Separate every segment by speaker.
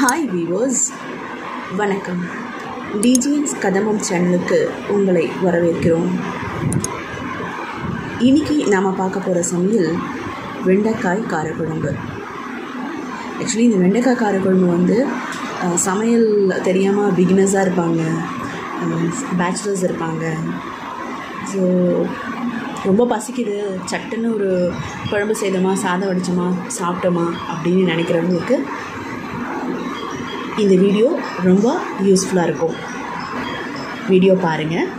Speaker 1: Hi viewers, வணக்கம். டிஜிஎன்ஸ் கதம்பம் சேனலுக்கு உங்களை வரவேற்கிறோம். இன்றைக்கி நாம் பார்க்க போகிற சமையல் வெண்டைக்காய் காரக்குழம்பு. ஆக்சுவலி இந்த வெண்டைக்காய் காரக்குழம்பு வந்து சமையல் தெரியாமல் பிகினர்ஸாக இருப்பாங்க, பேச்சுலர்ஸ் இருப்பாங்க. ஸோ ரொம்ப பசிக்குது, சட்டுன்னு ஒரு குழம்பு செய்தோமா, சாதம் வடித்தோமா, சாப்பிட்டோமா அப்படின்னு நினைக்கிறவங்களுக்கு இந்த வீடியோ ரொம்ப யூஸ்ஃபுல்லாக இருக்கும். வீடியோ பாருங்கள்,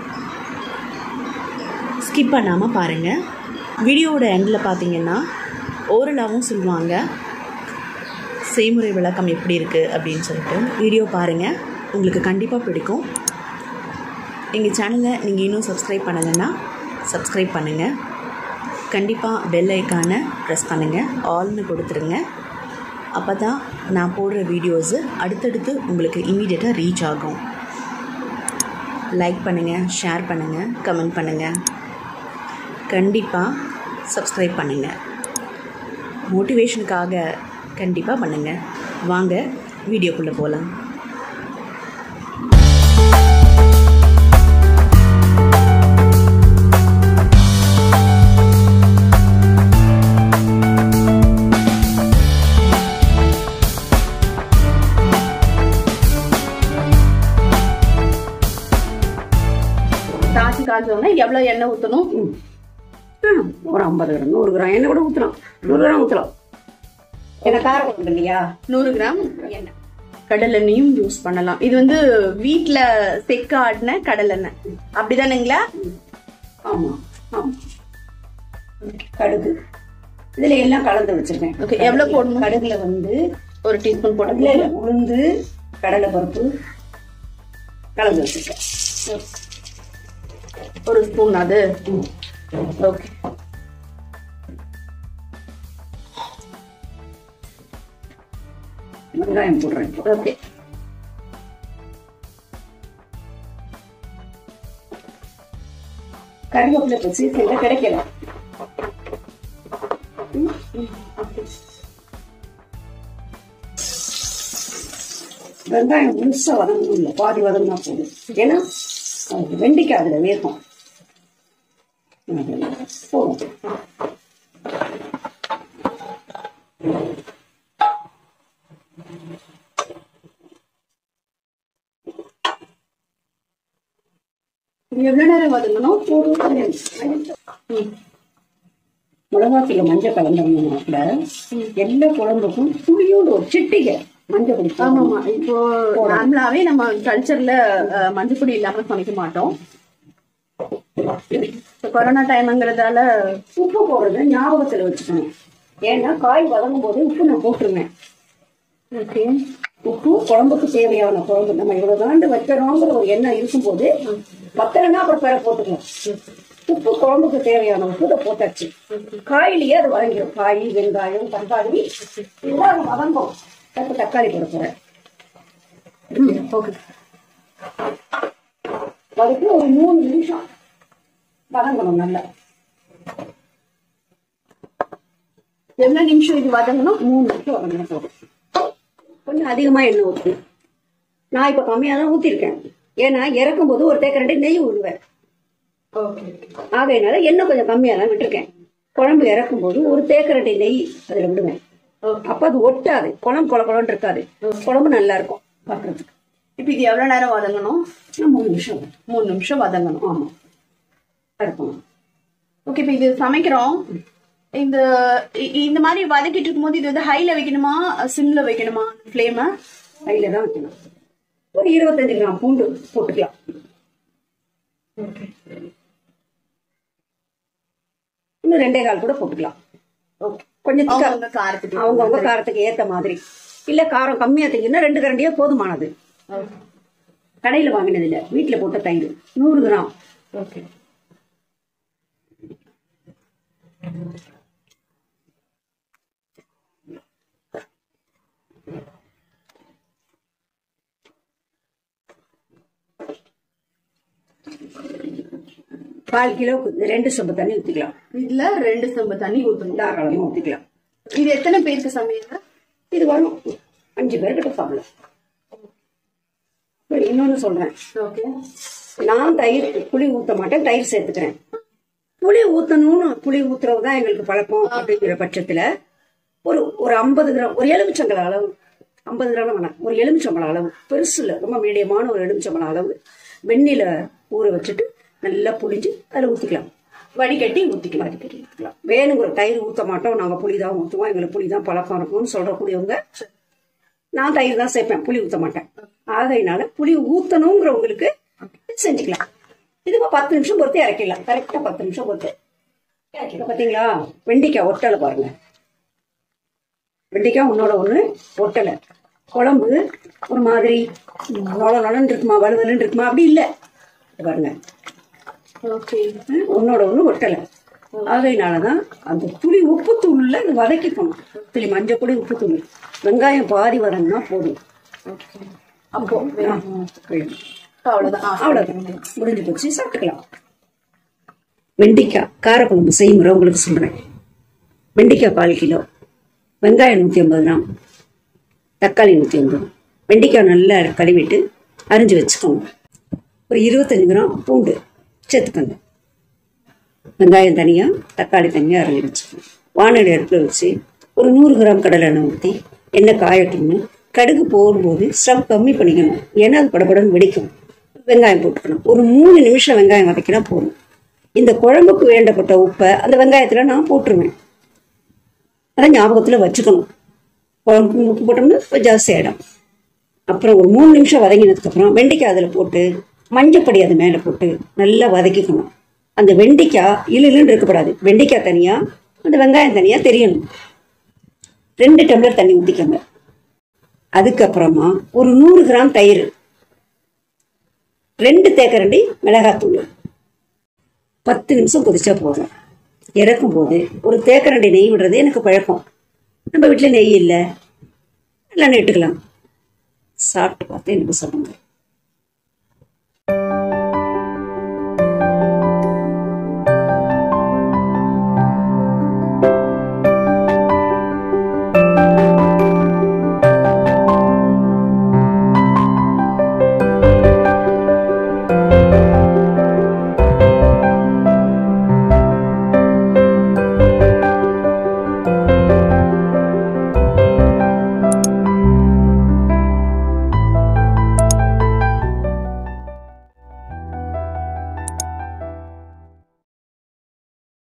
Speaker 1: ஸ்கிப் பண்ணாமல் பாருங்கள். வீடியோவோட எண்டில் பார்த்தீங்கன்னா ஓரளவும் சொல்லுவாங்க செய்முறை விளக்கம் எப்படி இருக்குது அப்படின்னு சொல்லிட்டு. வீடியோ பாருங்கள், உங்களுக்கு கண்டிப்பாக பிடிக்கும். எங்கள் சேனலை நீங்கள் இன்னும் சப்ஸ்கிரைப் பண்ணலைன்னா சப்ஸ்கிரைப் பண்ணுங்கள். கண்டிப்பாக பெல் ஐக்கானை ப்ரெஸ் பண்ணுங்கள், ஆல்னு கொடுத்துருங்க. அப்போ தான் நான் போடுற வீடியோஸு அடுத்தடுத்து உங்களுக்கு இமீடியட்டாக ரீச் ஆகும். லைக் பண்ணுங்கள், ஷேர் பண்ணுங்கள், கமெண்ட் பண்ணுங்கள். கண்டிப்பாக சப்ஸ்கிரைப் பண்ணுங்கள். மோட்டிவேஷனுக்காக கண்டிப்பாக பண்ணுங்கள். வாங்க வீடியோக்குள்ளே போகலாம். தாச்சி காய்ச்சோம்னா எவ்வளோ எண்ணெய் ஊற்றணும்?
Speaker 2: ஒரு 50 கிராம் 100 கிராம் எண்ணெய் கூட ஊற்றலாம். 100 கிராம் ஊற்றலாம். என்ன காரக்குழம்பு இல்லையா, 100 கிராம் எண்ணெய்.
Speaker 1: கடலெண்ணையும் யூஸ் பண்ணலாம். இது வந்து வீட்டில் செக்க ஆடின கடலெண்ணெய் அப்படிதானுங்களா?
Speaker 2: ஆமாம் ஆமாம். கடுகு இதில் எல்லாம் கலந்து வச்சுருக்கேன்.
Speaker 1: ஓகே, எவ்வளோ போடணும்?
Speaker 2: கடுகுல வந்து
Speaker 1: 1 டீஸ்பூன் போட்டு,
Speaker 2: அதில் உளுந்து கடலை பருப்பு கலந்து வச்சுருக்கேன்.
Speaker 1: 1 ஸ்பூன் அது. ஓகே,
Speaker 2: வெங்காயம் போடுறேன்.
Speaker 1: ஓகே.
Speaker 2: கருவேப்பிலை இப்போ சீசனில் கிடைக்கல. வெங்காயம் முழுசாக வதங்கணும் இல்லை, பாதி வதங்கினா போதும். ஏன்னா வெண்டிக்காய் அதில் வேகும். போதும்.
Speaker 1: எவ்வளோ நேரம் வதங்கணும்?
Speaker 2: மிளகாத்தூள் மஞ்சள் கலந்தோம்னா கூட எல்லா குழம்புக்கும் புளியோடு ஒரு சிட்டிகை மஞ்சள் பொடி.
Speaker 1: ஆமாம்மா, இப்போ நார்மலாவே நம்ம கல்ச்சர்ல மஞ்சள் பொடி இல்லாம சமைக்க மாட்டோம். கொரோனா டைம்ங்கிறதால
Speaker 2: உப்பு போடுறது ஞாபகத்துல வச்சுக்கணும். ஏன்னா காய் வதங்கும் போது உப்பு நான் போட்டுருவேன்.
Speaker 1: ஓகே,
Speaker 2: உப்பு குழம்புக்கு தேவையான குழம்பு நம்ம இவ்வளவு தாண்டு வைக்கிறோங்கிற ஒரு எண்ணெய் இருக்கும்போது பத்தலைன்னா அப்புறம் பிற போட்டுக்கலாம். உப்பு குழம்புக்கு தேவையான உப்பு இதை போட்டாச்சு. காயிலேயே அது வதங்கிடும். காய், வெங்காயம், தக்காளி இதெல்லாம் வதங்கும். தக்காளி போட போறேன்.
Speaker 1: ஓகே,
Speaker 2: அதுக்கு ஒரு 3 நிமிஷம் வதங்கணும் நல்லா.
Speaker 1: எவ்வளவு நிமிஷம் இது வதங்கணும்?
Speaker 2: 3 நிமிஷம் வதங்கினா போதும். கொஞ்சம் அதிகமா எண்ணெய் ஊற்றணும். நான் இப்ப கம்மியா தான் ஊத்திருக்கேன். ஏன்னா இறக்கும் போது ஒரு தேக்கரண்டி நெய் விடுவேன். ஆகையினால எண்ணெய் கொஞ்சம் கம்மியா தான் விட்டுருக்கேன். குழம்பு இறக்கும் போது ஒரு தேக்கரண்டி நெய் அதுல விடுவேன். அப்ப அது ஒட்டாது, குழம்பு குழம்புன்னு இருக்காது, குழம்பு நல்லா இருக்கும் பாக்குறதுக்கு.
Speaker 1: இப்ப இது எவ்வளவு நேரம் வதங்கணும்?
Speaker 2: 3 நிமிஷம்.
Speaker 1: 3 நிமிஷம் வதங்கணும்.
Speaker 2: ஆமா, இருக்கணும்.
Speaker 1: ஓகே, இப்ப இது சமைக்கிறோம். இந்த மாதிரி வதக்கிட்டு இருக்கும் போது இது வந்து ஹைல வைக்கணுமா, சிம்ல வைக்கணுமா? ஃப்ளேம
Speaker 2: ஹைல தான் வைக்கணும். ஒரு 25 கிராம் பூண்டு போட்டுக்கலாம். இன்னும் 2.25 கூட போட்டுக்கலாம். கொஞ்சம்
Speaker 1: காரத்துக்கு
Speaker 2: அவங்கவுங்க காரத்துக்கு ஏத்த மாதிரி. இல்ல காரம் கம்மியா தீங்கன்னா 2 கரண்டியே போதுமானது. கடையில வாங்கினது இல்ல, வீட்டுல போட்ட தயிர் 100 கிராம்.
Speaker 1: ஓகே,
Speaker 2: கால் கிலோக்கு 2 சொம்பு தண்ணி ஊத்திக்கலாம்.
Speaker 1: இதுல 2 சொம்பு தண்ணி ஊத்தணும்.
Speaker 2: தாராளமா ஊத்திக்கலாம்.
Speaker 1: இது எத்தனை பேருக்கு சமையல்?
Speaker 2: இது வரும் 5 பேர்கிட்ட சாப்பிடலாம். இன்னொன்னு சொல்றேன். நான் தயிர் புளி ஊத்த மாட்டேன், தயிர் சேர்த்துக்கிறேன். புளி ஊத்தணும்னு புளி ஊத்துறதுதான் எங்களுக்கு பழக்கம் அப்படிங்கிற பட்சத்துல ஒரு 50 கிராம், ஒரு எலுமிச்சம்பழம் அளவு, 50 கிராம் வேணாம், ஒரு எலுமிச்சம்பழம் அளவு, பெருசு இல்ல, ரொம்ப மீடியமான ஒரு எலுமிச்சம்பழம் அளவு வெந்நில ஊற வச்சுட்டு நல்லா புளிஞ்சு அதில் ஊற்றிக்கலாம். வடிகட்டி ஊற்றிக்கலாம். வேணுங்கிற தயிர் ஊற்ற மாட்டோம், நாங்கள் புளி தான் ஊற்றுவோம், எங்களுக்கு புளி தான் பழக்கம் இருக்கும்னு சொல்றக்கூடியவங்க நான் தயிர் தான் சேர்ப்பேன், புளி ஊற்ற மாட்டேன். ஆகையினால புளி ஊற்றணுங்கிறவங்களுக்கு செஞ்சுக்கலாம். இதுக்கு 10 நிமிஷம் பொறுத்து இறக்கிடலாம். கரெக்டா 10 நிமிஷம் பொறுத்து இறக்கிடலாம். பார்த்தீங்களா, வெண்டைக்காய் ஒட்டலை பாருங்க. வெண்டைக்காய் ஒன்னோட ஒன்று ஒட்டலை. குழம்பு ஒரு மாதிரி நொலன்னு இருக்குமா, வலுவலுன்னு இருக்குமா, அப்படி இல்லை பாருங்க. ஒன்னோட ஒன்று ஒட்டலை. ஆகையினாலதான் அந்த புளி உப்புத்தூள்ல வதக்கிக்கணும். புளி மஞ்சள் பொடி உப்புத்தூள், வெங்காயம் பாதி வதங்கினா போதும். அப்போ அவ்வளவுதான், முடிஞ்சு போச்சு, சாப்பிட்டுக்கலாம். வெண்டைக்காய் காரக்குழம்பு செய்முறை உங்களுக்கு சொல்றேன். வெண்டைக்காய் 1/4 கிலோ, வெங்காயம் 150 கிராம், தக்காளி 150. வெண்டைக்காய் நல்லா கழுவிட்டு அரிஞ்சு வச்சுக்கோங்க. ஒரு 25 கிராம் பூண்டு சேர்த்துக்கோங்க. வெங்காயம் தனியாக, தக்காளி தனியாக அரைஞ்சி வச்சுக்கணும். வானொலி அடுப்பில் வச்சு ஒரு 100 கிராம் கடலை எண்ணெய் ஊற்றி எண்ணெய் காயட்டும்னு கடுகு போடும்போது ஸ்டவ் கம்மி பண்ணிக்கணும். ஏன்னா அது படப்படன்னு வெடிக்கும். வெங்காயம் போட்டுக்கணும். ஒரு 3 நிமிஷம் வெங்காயம் வதக்கினா போதும். இந்த குழம்புக்கு வேண்டப்பட்ட உப்பை அந்த வெங்காயத்தில் நான் போட்டுருவேன். அதை ஞாபகத்தில் வச்சுக்கணும். குழம்புக்கு உப்பு போட்டோம்னா ஜாஸ்தி ஆகிடும். அப்புறம் ஒரு 3 நிமிஷம் வதங்கினதுக்கப்புறம் வெண்டைக்காய் அதில் போட்டு மஞ்சப்பொடி அது மேலே போட்டு நல்லா வதக்கிக்கணும். அந்த வெண்டைக்காய் இழுன்னு இருக்கக்கூடாது. வெண்டைக்காய் தனியாக, அந்த வெங்காயம் தனியாக தெரியணும். 2 டம்ளர் தண்ணி ஊற்றிக்கோங்க. அதுக்கப்புறமா ஒரு 100 கிராம் தயிர், 2 தேக்கரண்டி மிளகாத்தூள், 10 நிமிஷம் கொதிச்சா போதும். இறக்கும் போது ஒரு தேக்கரண்டி நெய் விடுறது எனக்கு பழக்கம். நம்ம வீட்டில் நெய் இல்லை, நல்லா நெட்டுக்கலாம். சாப்பிட்டு பார்த்து எனக்கு சொல்லுங்க.